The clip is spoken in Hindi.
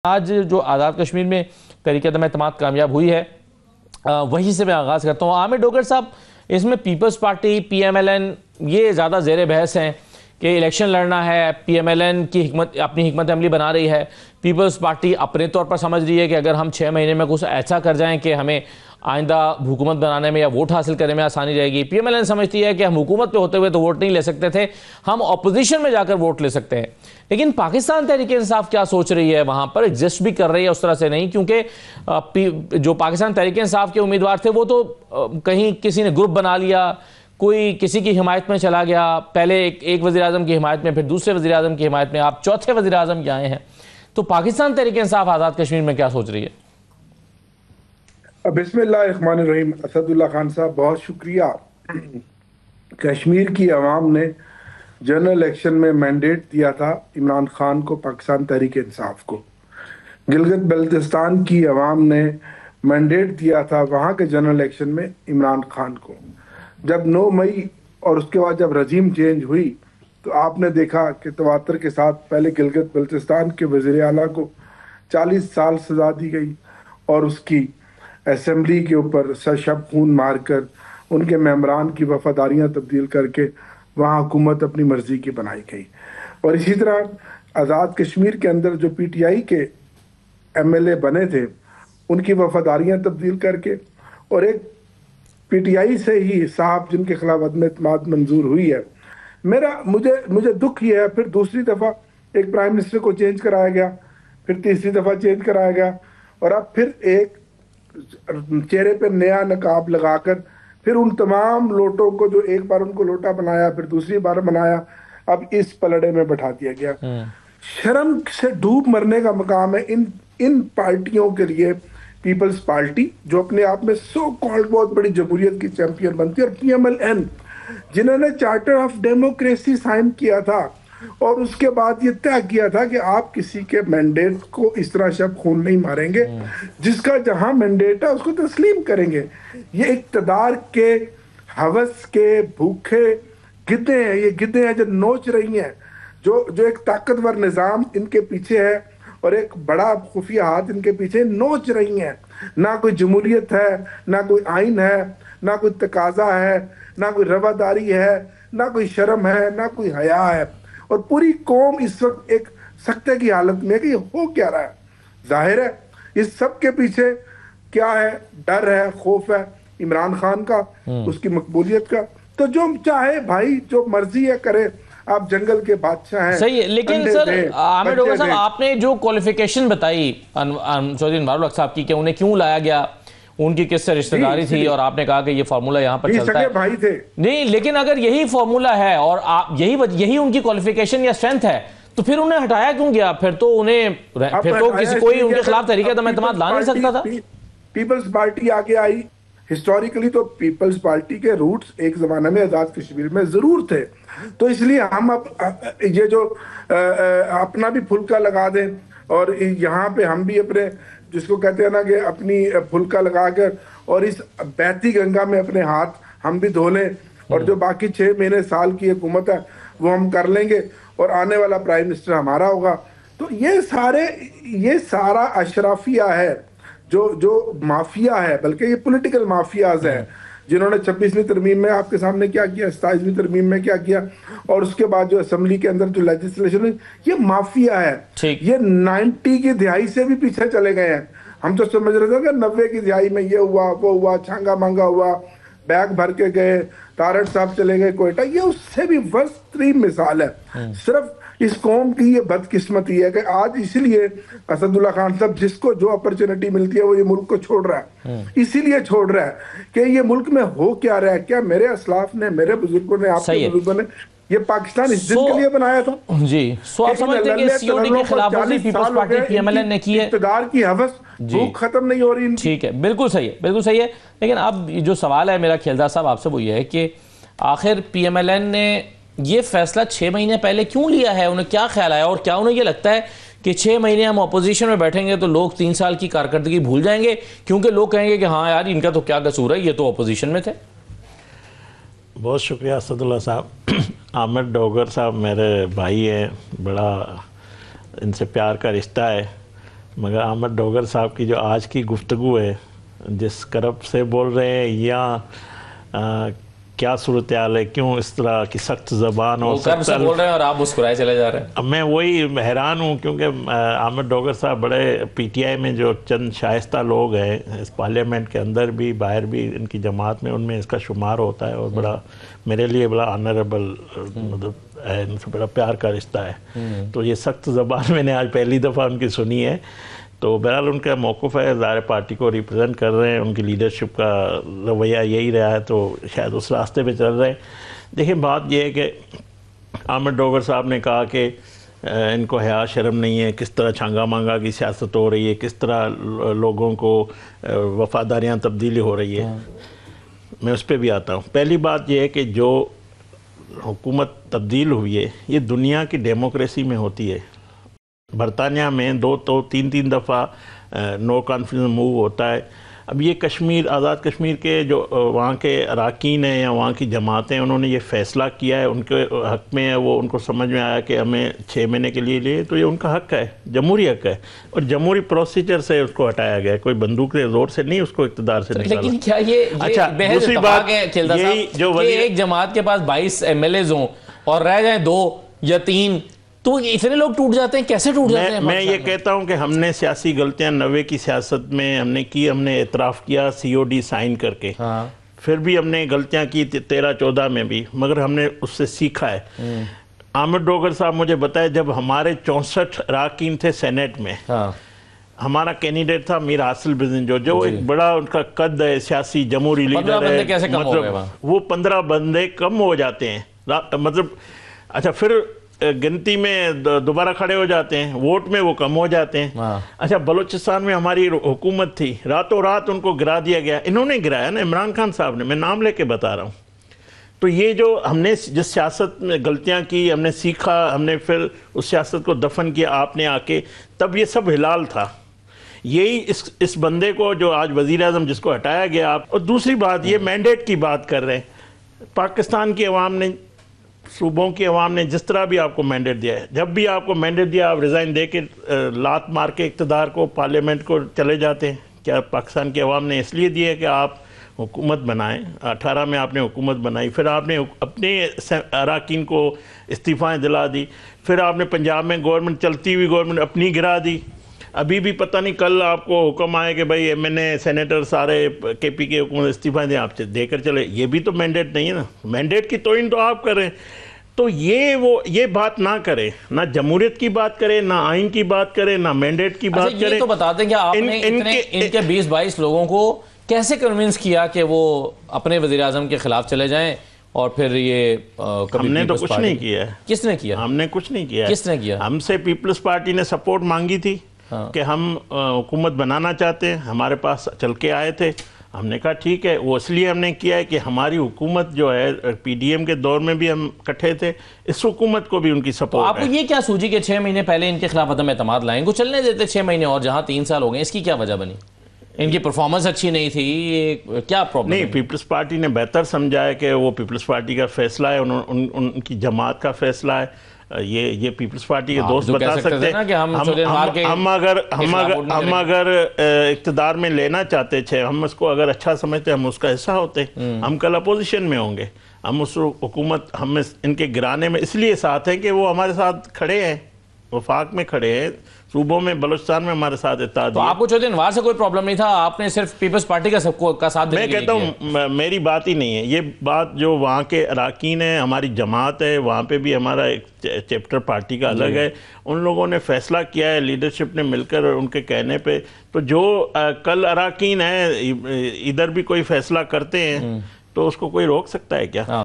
आज जो आज़ाद कश्मीर में तहरीक-ए-एतमाद कामयाब हुई है, वहीं से मैं आगाज़ करता हूँ। आमिर डोगर साहब, इसमें पीपल्स पार्टी, PMLN ये ज़्यादा ज़ेर बहस हैं कि इलेक्शन लड़ना है। PMLN की अपनी हिकमत अमली बना रही है। पीपल्स पार्टी अपने तौर पर समझ रही है कि अगर हम 6 महीने में कुछ ऐसा कर जाएं कि हमें आइंदा हुकूमत बनाने में या वोट हासिल करने में आसानी रहेगी। PMLN समझती है कि हम हुकूमत पे होते हुए तो वोट नहीं ले सकते थे, हम अपोजिशन में जाकर वोट ले सकते हैं। लेकिन पाकिस्तान तहरीक इंसाफ क्या सोच रही है, वहां पर एग्जिस्ट भी कर रही है उस तरह से नहीं, क्योंकि जो पाकिस्तान तहरीक इंसाफ के उम्मीदवार थे वो तो कहीं किसी ने ग्रुप बना लिया, कोई किसी की हिमायत में चला गया, पहले एक वज़ीर आज़म की हिमायत में, फिर दूसरे वज़ीर आज़म की हिमायत में, आप चौथे वज़ीर आज़म के आए हैं। तो पाकिस्तान तहरीक इंसाफ आज़ाद कश्मीर में क्या सोच रही है? बिस्मिल्लाहिर्रहमानिर्रहीम। असदुल्ला खान साहब, बहुत शुक्रिया। कश्मीर की आवाम ने जनरल इलेक्शन में मैंडेट दिया था इमरान खान को, पाकिस्तान तहरीक इंसाफ को। गिलगित बल्तिस्तान की आवाम ने मैंडेट दिया था वहाँ के जनरल इलेक्शन में इमरान खान को। जब 9 मई और उसके बाद जब रजीम चेंज हुई तो आपने देखा कि तवातर के साथ पहले गिलगित बल्तिस्तान के वज़ीर आला को 40 साल सजा दी गई और उसकी असेंबली के ऊपर सरशब खून मारकर उनके मेंबरान की वफादारियां तब्दील करके वहाँ हुकूमत अपनी मर्जी की बनाई गई। और इसी तरह आज़ाद कश्मीर के अंदर जो PTI के MLA बने थे उनकी वफादारियां तब्दील करके, और एक PTI से ही साहब जिनके खिलाफ अदम एतमाद मंजूर हुई है। मुझे दुख ये है, फिर दूसरी दफ़ा एक प्राइम मिनिस्टर को चेंज कराया गया, फिर तीसरी दफ़ा चेंज कराया गया, और अब फिर एक चेहरे पे नया नकाब लगाकर फिर उन तमाम लोटों को, जो एक बार उनको लोटा बनाया फिर दूसरी बार बनाया, अब इस पलड़े में बैठा दिया गया। शर्म से डूब मरने का मकाम है इन पार्टियों के लिए। पीपल्स पार्टी जो अपने आप में सो कॉल्ड बहुत बड़ी जमहूरियत की चैंपियन बनती है, और PMLN जिन्होंने चार्टर ऑफ डेमोक्रेसी साइन किया था और उसके बाद ये तय किया था कि आप किसी के मैंडेट को इस तरह शब खून नहीं मारेंगे, जिसका जहां मैंडेट है उसको तस्लीम करेंगे। ये इक्तदार के हवस के भूखे गिद्धे हैं, ये गिद्धे हैं जो नोच रही हैं, जो एक ताकतवर निज़ाम इनके पीछे है और एक बड़ा खुफिया हाथ इनके पीछे नोच रही हैं। ना कोई जमहूरियत है, ना कोई आइन है, ना कोई तकाजा है, ना कोई रवादारी है, ना कोई शर्म है, ना कोई हया है, और पूरी कौम इस वक्त एक सख्ते की हालत में है कि ये हो क्या रहा है। जाहिर है इस सब के पीछे क्या है, डर है, खौफ है इमरान खान का, उसकी मकबूलियत का। तो जो चाहे भाई, जो मर्जी है करे, आप जंगल के बादशाह हैं। सही है, लेकिन सर आमिर डोगर साहब, आपने जो क्वालिफिकेशन बताई चौधरी अनवारुल हक साहब की कि उन्हें क्यों लाया गया, उनकी किससे रिश्तेदारी थी, और आपने कहा कि ये फार्मूला यहाँ पर चलता है, भाई थे नहीं, लेकिन अगर यही फार्मूला है और आप यही उनकी क्वालिफिकेशन या स्ट्रेंथ है, तो फिर उन्हें हटाया क्यों गया? फिर तो कोई उनके खिलाफ तहरीक-ए-एतमाद ला नहीं सकता था। पीपल्स पार्टी आगे आई। हिस्टोरिकली तो पीपल्स पार्टी के रूट्स एक जमाने में आजाद कश्मीर में जरूर थे, तो इसलिए हम अब ये जो अपना भी फुल्का लगा दें, और यहाँ पे हम भी अपने, जिसको कहते हैं ना कि अपनी फुल्का लगाकर, और इस बहती गंगा में अपने हाथ हम भी धो लें, और जो बाकी 6 महीने साल की हुकूमत है वो हम कर लेंगे, और आने वाला प्राइम मिनिस्टर हमारा होगा। तो ये सारा अशराफिया है, जो माफिया है, बल्कि ये पॉलिटिकल माफियाज है, जिन्होंने 26वीं तरमीम में आपके सामने क्या किया, 27वीं तरमीम में क्या किया, और उसके बाद जो असेंबली के अंदर जो लेजिस्लेशन है, ये माफिया है। ये 90 की दिहाई से भी पीछे चले गए हैं। हम तो समझ रहे थे कि 90 की दिहाई में ये हुआ, वो हुआ, छांगा मांगा हुआ, बैग भर के गए, तारड़ साहब चले गए कोयटा। ये उससे भी वर्स्ट-तरीन मिसाल है। सिर्फ इस कौम की ये बदकिस्मती है कि आज इसलिए असदुल्ला खान साहब, जिसको जो अपॉर्चुनिटी मिलती है वो ये मुल्क को छोड़ रहा है। इसीलिए छोड़ रहा है कि ये मुल्क में हो क्या रहा है। क्या मेरे असलाफ ने, मेरे बुजुर्गों ने, आपके बुजुर्गों ने ये पाकिस्तान इस दिन के लिए बनाया था? जी, सो आप समझते हैं कि COD के खिलाफ पीपल्स पार्टी PMLN ने की है, इक़्तिदार की हवस भूख खत्म नहीं हो रही। ठीक है, बिल्कुल सही है, बिल्कुल सही है। लेकिन अब जो सवाल है मेरा खेलदार साहब आपसे वो ये है कि आखिर PMLN ने ये फैसला 6 महीने पहले क्यों लिया है? उन्हें क्या ख्याल आया, और क्या उन्हें ये लगता है कि 6 महीने हम अपोजिशन में बैठेंगे तो लोग 3 साल की कारकर्दगी भूल जाएंगे, क्योंकि लोग कहेंगे कि हाँ यार इनका तो क्या कसूर है, ये तो अपोजिशन में थे। बहुत शुक्रिया असदुल्ला साहब। आमिर डोगर साहब मेरे भाई हैं, बड़ा इनसे प्यार का रिश्ता है, मगर अहमद डोगर साहब की जो आज की गुफ्तगू है, जिस करब से बोल रहे हैं या क्या सूरत हाल है, क्यों इस तरह की सख्त ज़बान और कर्ब से बोल रहे हैं और आप मुस्कुराए चले जा रहे हैं। अब मैं वही हैरान हूँ, क्योंकि अहमद डोगर साहब बड़े पीटीआई में जो चंद शाइस्ता लोग हैं इस पार्लियामेंट के अंदर भी बाहर भी इनकी जमात में, उनमें इसका शुमार होता है और बड़ा मेरे लिए बड़ा ऑनरेबल मतलब इनसे बड़ा प्यार का रिश्ता है। तो ये सख्त ज़बान मैंने आज पहली दफ़ा उनकी सुनी है। तो बहरहाल उनका मौक़िफ़ है, ज़ाहिर पार्टी को रिप्रेजेंट कर रहे हैं, उनकी लीडरशिप का रवैया यही रहा है, तो शायद उस रास्ते पे चल रहे हैं। देखिए बात यह है कि अहमद डोगर साहब ने कहा कि इनको हया शर्म नहीं है, किस तरह छांगा मांगा की सियासत हो रही है, किस तरह लोगों को वफ़ादारियाँ तब्दीली हो रही है। मैं उस पर भी आता हूँ। पहली बात यह है कि जो हुकूमत तब्दील हुई है ये दुनिया की डेमोक्रेसी में होती है। बरतानिया में 2-3 दफ़ा नो कॉन्फिडेंस मूव होता है। अब ये कश्मीर, आज़ाद कश्मीर के जो वहाँ के अरकान हैं या वहाँ की जमातें, उन्होंने ये फ़ैसला किया है, उनके हक़ में है, वो उनको समझ में आया कि हमें 6 महीने के लिए लिए, तो ये उनका हक़ है, जमहूरी हक़ है और जमहूरी प्रोसीजर से उसको हटाया गया है, कोई बंदूक के ज़ोर से नहीं उसको इक़्तिदार से निकाला। लेकिन क्या ये अच्छा, दूसरी बात यही जो एक जमात के पास 22 MLAs हों और रह जाए 2 या 3, तो इतने लोग टूट जाते हैं, कैसे टूट जाते हैं? मैं ये कहता हूं कि हमने सियासी गलतियां 90 की सियासत में हमने की, हमने एतराफ़ किया COD साइन करके। हाँ। फिर भी हमने गलतियां की 13-14 में भी, मगर हमने उससे सीखा है। अहमद डोगर साहब मुझे बताए, जब हमारे 64 अरकान थे सेनेट में, हाँ। हमारा कैंडिडेट था मीर हासिल बिजन, जो एक बड़ा उनका कद है, सियासी जमहूरी लीडर है, मतलब वो 15 बंदे कम हो जाते हैं, मतलब अच्छा फिर गिनती में दोबारा खड़े हो जाते हैं, वोट में वो कम हो जाते हैं। अच्छा, बलूचिस्तान में हमारी हुकूमत थी, रातों रात उनको गिरा दिया गया। इन्होंने गिराया ना, इमरान खान साहब ने, मैं नाम लेके बता रहा हूँ। तो ये जो हमने जिस सियासत में गलतियाँ की, हमने सीखा, हमने फिर उस सियासत को दफन किया आपने आके, तब ये सब हिलाल था। यही इस बंदे को जो आज वज़ीर आज़म जिसको हटाया गया आप। और दूसरी बात, ये मैंडेट की बात कर रहे हैं। पाकिस्तान की अवाम ने, सूबों की अवाम ने जिस तरह भी आपको मैंडेट दिया है, जब भी आपको मैंडेट दिया आप रिज़ाइन दे के लात मार के इक़्तिदार को, पार्लियामेंट को चले जाते हैं। क्या पाकिस्तान की अवाम ने इसलिए दिया कि आप हुकूमत बनाएं? 18 में आपने हुकूमत बनाई, फिर आपने अपने अरकान को इस्तीफ़ाएँ दिला दी, फिर आपने पंजाब में गवर्नमेंट, चलती हुई गवर्नमेंट अपनी गिरा दी। अभी भी पता नहीं कल आपको हुक्म आए कि भाई MNA सेनेटर सारे KP के हुकूमत इस्तीफ़ा दें, आप देकर चले। ये भी तो मैंडेट नहीं है ना, मैंडेट की तौहीन तो आप करें। तो ये बात ना करें, ना जमहूरियत की बात करें, ना आइन की बात करें, ना मैंडेट की बात करें। तो बता दें कि आपने इनके 20-22 लोगों को कैसे कन्विंस किया कि वो अपने वज़ीर आज़म के खिलाफ चले जाएं और फिर ये हमने तो कुछ नहीं किया है। किसने किया? हमने कुछ नहीं किया। किसने किया? हमसे पीपल्स पार्टी ने सपोर्ट मांगी थी। हाँ। कि हम हुकूमत बनाना चाहते हैं, हमारे पास चल के आए थे, हमने कहा ठीक है। वो इसलिए हमने किया है कि हमारी हुकूमत जो है PDM के दौर में भी हम इकट्ठे थे, इस हुकूमत को भी उनकी सपोर्ट है। आपको ये क्या सूझी कि 6 महीने पहले इनके खिलाफ अदम एतमाद लाएं, इनको चलने देते 6 महीने और, जहाँ 3 साल हो गए, इसकी क्या वजह बनी? इनकी परफॉर्मेंस अच्छी नहीं थी, क्या प्रॉब्लम? नहीं, पीपल्स पार्टी ने बेहतर समझा है कि वो पीपल्स पार्टी का फैसला है, उनकी जमात का फैसला है। ये पीपल्स पार्टी के दोस्त बता सकते हैं कि हम अगर इक़्तिदार में लेना चाहते थे, हम उसको अगर अच्छा समझते, हम उसका हिस्सा होते, हम कल अपोजिशन में होंगे। हम उस हुकूमत, हम इनके गिराने में इसलिए साथ हैं कि वो हमारे साथ खड़े हैं, वफाक में खड़े हैं, सूबों में, बलूचिस्तान में हमारे साथ इत्तेहाद। तो आपको चौधरी अनवार से कोई प्रॉब्लम नहीं था, आपने सिर्फ पीपल्स पार्टी का साथ देने। मैं कहता हूँ मेरी बात ही नहीं है ये बात, जो वहाँ के अरकान है, हमारी जमात है, वहाँ पे भी हमारा एक चैप्टर पार्टी का अलग है। उन लोगों ने फैसला किया है, लीडरशिप ने मिलकर उनके कहने पे। तो जो कल अरकान है, इधर भी कोई फैसला करते हैं तो उसको कोई रोक सकता है क्या?